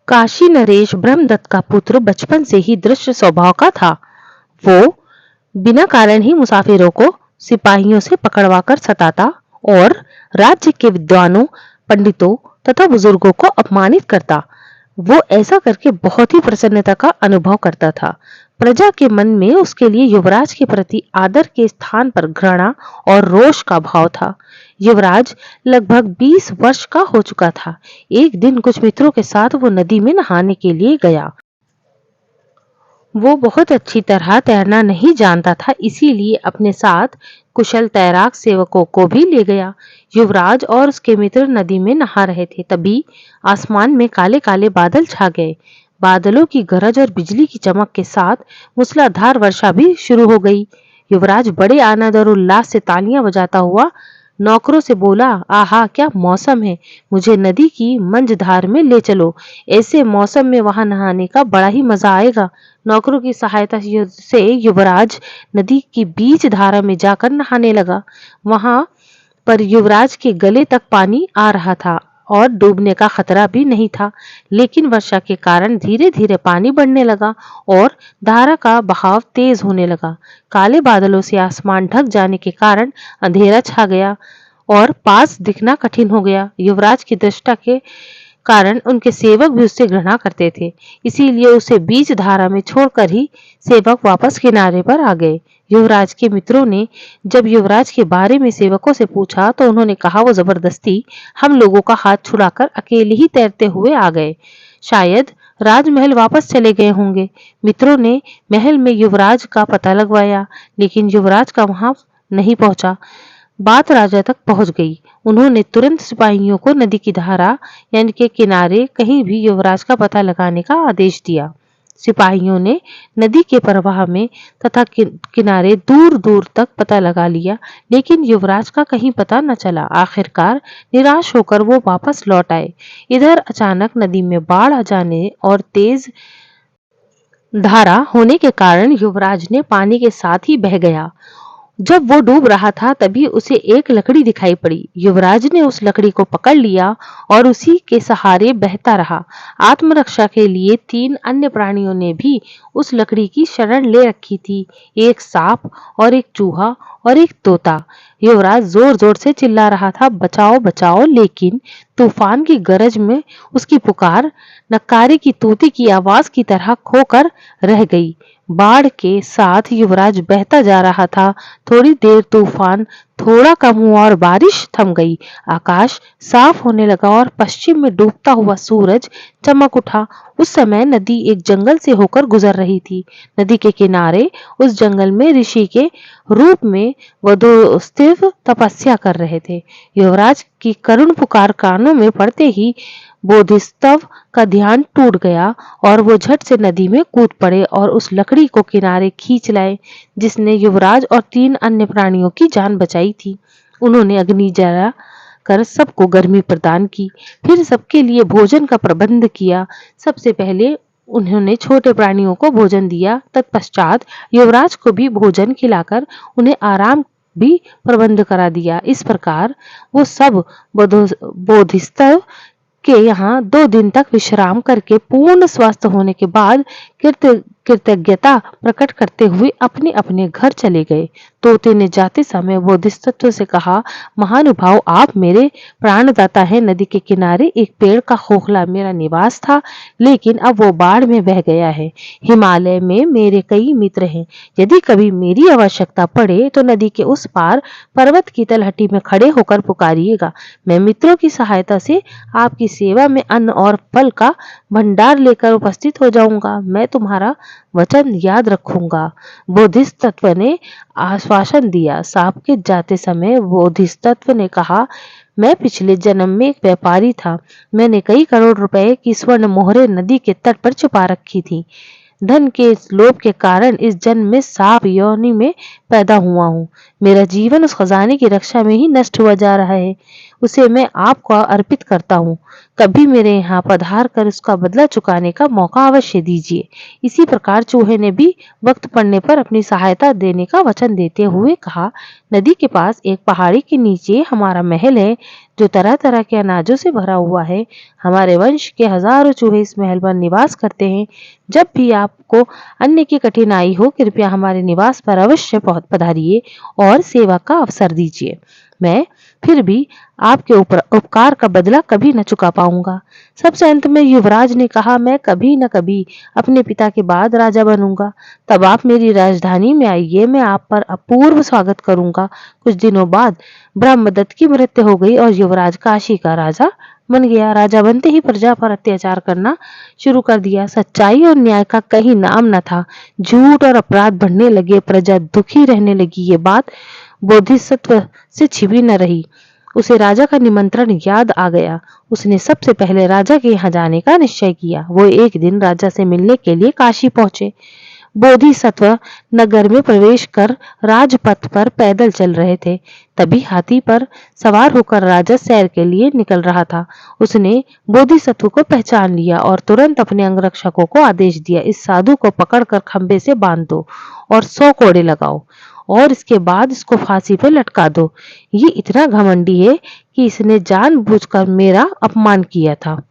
काशी नरेश ब्रह्मदत्त का पुत्र बचपन से ही दृश्य स्वभाव का था। वो बिना कारण ही मुसाफिरों को सिपाहियों से पकड़वाकर सताता और राज्य के विद्वानों, पंडितों तथा बुजुर्गों को अपमानित करता। वो ऐसा करके बहुत ही प्रसन्नता का अनुभव करता था। प्रजा के मन में उसके लिए युवराज के प्रति आदर के स्थान पर घृणा और रोष का भाव था। युवराज लगभग 20 वर्ष का हो चुका था। एक दिन कुछ मित्रों के साथ वो नदी में नहाने के लिए गया। वो बहुत अच्छी तरह तैरना नहीं जानता था, इसीलिए अपने साथ कुशल तैराक सेवकों को भी ले गया। युवराज और उसके मित्र नदी में नहा रहे थे, तभी आसमान में काले काले बादल छा गए। बादलों की गरज और बिजली की चमक के साथ मूसलाधार वर्षा भी शुरू हो गई। युवराज बड़े आनंद और उल्लास से तालियां बजाता हुआ नौकरों से बोला, आहा क्या मौसम है, मुझे नदी की मंझधार में ले चलो। ऐसे मौसम में वहां नहाने का बड़ा ही मजा आएगा। नौकरों की सहायता से युवराज नदी की बीच धारा में जाकर नहाने लगा। वहां पर युवराज के गले तक पानी आ रहा था और डूबने का खतरा भी नहीं था, लेकिन वर्षा के कारण धीरे धीरे पानी बढ़ने लगा और धारा का बहाव तेज होने लगा। काले बादलों से आसमान ढक जाने के कारण अंधेरा छा गया और पास दिखना कठिन हो गया। युवराज की दृष्टि के कारण उनके सेवक भी उससे घृणा करते थे, इसीलिए उसे बीच धारा में छोड़कर ही सेवक वापस किनारे पर आ गए। युवराज के मित्रों ने जब युवराज के बारे में सेवकों से पूछा तो उन्होंने कहा, वो जबरदस्ती हम लोगों का हाथ छुड़ाकर अकेले ही तैरते हुए आ गए। शायद राजमहल वापस चले गए होंगे। मित्रों ने महल में युवराज का पता लगवाया, लेकिन युवराज का वहां नहीं पहुंचा। बात राजा तक पहुंच गई। उन्होंने तुरंत सिपाहियों को नदी की धारा यानी के किनारे कहीं भी युवराज का पता लगाने का आदेश दिया। सिपाहियों ने नदी के प्रवाह में तथा किनारे दूर दूर तक पता लगा लिया, लेकिन युवराज का कहीं पता न चला। आखिरकार निराश होकर वो वापस लौट आए। इधर अचानक नदी में बाढ़ आ जाने और तेज धारा होने के कारण युवराज ने पानी के साथ ही बह गया। जब वो डूब रहा था तभी उसे एक लकड़ी दिखाई पड़ी। युवराज ने उस लकड़ी को पकड़ लिया और उसी के सहारे बहता रहा। आत्मरक्षा के लिए 3 अन्य प्राणियों ने भी उस लकड़ी की शरण ले रखी थी, एक सांप और एक चूहा और एक तोता। युवराज जोर जोर से चिल्ला रहा था, बचाओ बचाओ, लेकिन तूफान की गरज में उसकी पुकार नक्कारे की तोते की आवाज की तरह खोकर रह गई। बाढ़ के साथ युवराज बहता जा रहा था। थोड़ी देर तूफान थोड़ा कम हुआ और बारिश थम गई। आकाश साफ होने लगा और पश्चिम में डूबता हुआ सूरज चमक उठा। उस समय नदी एक जंगल से होकर गुजर रही थी। नदी के किनारे उस जंगल में ऋषि के रूप में वधूस्थिव तपस्या कर रहे थे। युवराज की करुण पुकार कानों में पड़ते ही बोधिसत्व का ध्यान टूट गया और वो झट से नदी में कूद पड़े और उस लकड़ी को किनारे खींच लाए जिसने युवराज और 3 अन्य प्राणियों की जान बचाई थी। उन्होंने अग्नि जला कर सबको गर्मी प्रदान की, फिर सबके लिए भोजन का प्रबंध किया। सबसे पहले उन्होंने छोटे प्राणियों को भोजन दिया, तत्पश्चात युवराज को भी भोजन खिलाकर उन्हें आराम भी प्रबंध करा दिया। इस प्रकार वो सब बोधिसत्व के यहाँ 2 दिन तक विश्राम करके पूर्ण स्वस्थ होने के बाद कृतज्ञता प्रकट करते हुए अपने अपने घर चले गए। तोते ने जाते समय बोधिसत्व से कहा, महानुभाव, आप मेरे प्राणदाता हैं। नदी के किनारे एक पेड़ का खोखला मेरा निवास था, लेकिन अब वो बाढ़ में बह गया है। हिमालय में मेरे कई मित्र हैं। यदि कभी मेरी आवश्यकता पड़े तो नदी के उस पार पर्वत की तलहटी में खड़े होकर पुकारिएगा। मैं मित्रों की सहायता से आपकी सेवा में अन्न और फल का भंडार लेकर उपस्थित हो जाऊंगा। मैं तुम्हारा वचन याद रखूंगा। बोधिसत्व ने आश्वासन दिया। सांप के जाते समय बोधिसत्व ने कहा, मैं पिछले जन्म में एक व्यापारी था। मैंने कई करोड़ रुपए की स्वर्ण मोहरें नदी के तट पर छुपा रखी थी। धन के इस लोभ के कारण इस जन्म में सांप योनि में पैदा हुआ हूँ। मेरा जीवन उस खजाने की रक्षा में ही नष्ट हुआ जा रहा है। उसे मैं आपको अर्पित करता हूँ। कभी मेरे यहाँ पधार कर उसका बदला चुकाने का मौका अवश्य दीजिए। इसी प्रकार चूहे ने भी वक्त पड़ने पर अपनी सहायता देने का वचन देते हुए कहा, नदी के पास एक पहाड़ी के नीचे हमारा महल है, जो तरह तरह के अनाजों से भरा हुआ है। हमारे वंश के हजारों चूहे इस महल पर निवास करते हैं। जब भी आपको अन्न की कठिनाई हो, कृपया हमारे निवास पर अवश्य पधारिए और सेवा का अवसर दीजिए। मैं फिर भी आपके ऊपर उपकार का बदला कभी न चुका पाऊंगा। सबसे अंत में युवराज ने कहा, मैं कभी न कभी अपने पिता के बाद राजा बनूंगा। तब आप मेरी राजधानी में आइए, मैं आप पर अपूर्व स्वागत करूंगा। कुछ दिनों बाद ब्रह्मदत्त की मृत्यु हो गई और युवराज काशी का राजा बन गया। राजा बनते ही प्रजा पर अत्याचार करना शुरू कर दिया। सच्चाई और न्याय का कहीं नाम न था। झूठ और अपराध बढ़ने लगे, प्रजा दुखी रहने लगी। ये बात बोधिसत्व से छिपी न रही। उसे राजा का निमंत्रण याद आ गया। उसने सबसे पहले राजा के यहाँ जाने का निश्चय किया। वो एक दिन राजा से मिलने के लिए काशी पहुंचे। बोधिसत्व नगर में प्रवेश कर राजपथ पर पैदल चल रहे थे। तभी हाथी पर सवार होकर राजा सैर के लिए निकल रहा था। उसने बोधिसत्व को पहचान लिया और तुरंत अपने अंगरक्षकों को आदेश दिया, इस साधु को पकड़कर खंबे से बांध दो और 100 कोड़े लगाओ और इसके बाद इसको फांसी पर लटका दो। ये इतना घमंडी है कि इसने जानबूझकर मेरा अपमान किया था।